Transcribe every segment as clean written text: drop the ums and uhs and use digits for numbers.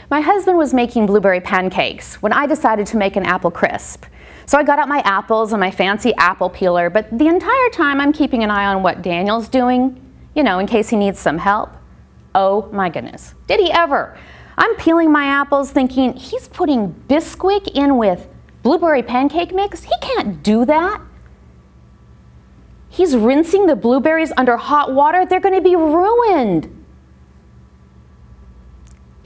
My husband was making blueberry pancakes when I decided to make an apple crisp. So I got out my apples and my fancy apple peeler, but the entire time I'm keeping an eye on what Daniel's doing, you know, in case he needs some help. Oh my goodness, did he ever? I'm peeling my apples thinking he's putting Bisquick in with blueberry pancake mix. He can't do that. He's rinsing the blueberries under hot water. They're going to be ruined.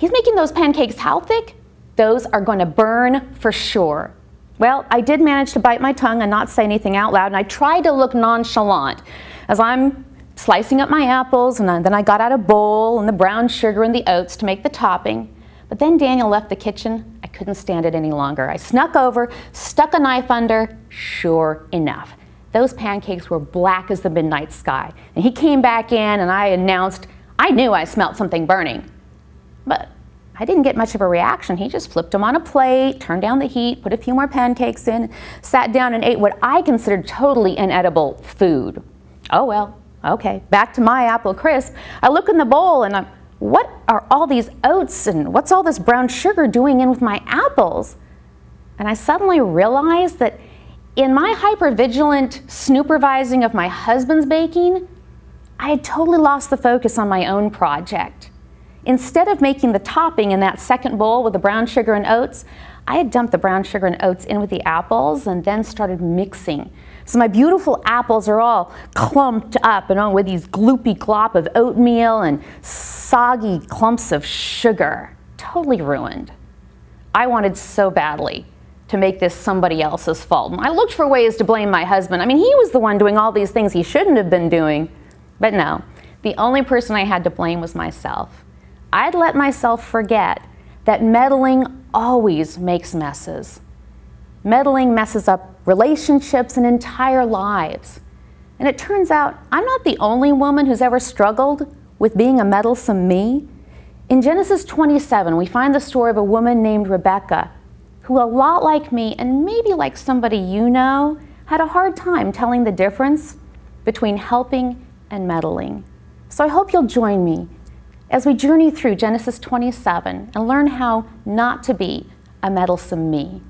He's making those pancakes how thick? Those are going to burn for sure. Well, I did manage to bite my tongue and not say anything out loud, and I tried to look nonchalant as I'm slicing up my apples, and then I got out a bowl and the brown sugar and the oats to make the topping. But then Daniel left the kitchen. I couldn't stand it any longer. I snuck over, stuck a knife under. Sure enough, those pancakes were black as the midnight sky. And he came back in and I announced, I knew I smelled something burning. But I didn't get much of a reaction. He just flipped them on a plate, turned down the heat, put a few more pancakes in, sat down and ate what I considered totally inedible food. Oh well, okay, back to my apple crisp. I look in the bowl and what are all these oats and what's all this brown sugar doing in with my apples? And I suddenly realized that in my hypervigilant snoopervising of my husband's baking, I had totally lost the focus on my own project. Instead of making the topping in that second bowl with the brown sugar and oats, I had dumped the brown sugar and oats in with the apples and then started mixing. So my beautiful apples are all clumped up and with these gloopy glop of oatmeal and soggy clumps of sugar. Totally ruined. I wanted so badly to make this somebody else's fault. And I looked for ways to blame my husband. I mean, he was the one doing all these things he shouldn't have been doing. But no, the only person I had to blame was myself. I'd let myself forget that meddling always makes messes. Meddling messes up relationships and entire lives. And it turns out I'm not the only woman who's ever struggled with being a meddlesome me. In Genesis 27, we find the story of a woman named Rebecca, who, a lot like me and maybe like somebody you know, had a hard time telling the difference between helping and meddling. So I hope you'll join me as we journey through Genesis 27 and learn how not to be a meddlesome me.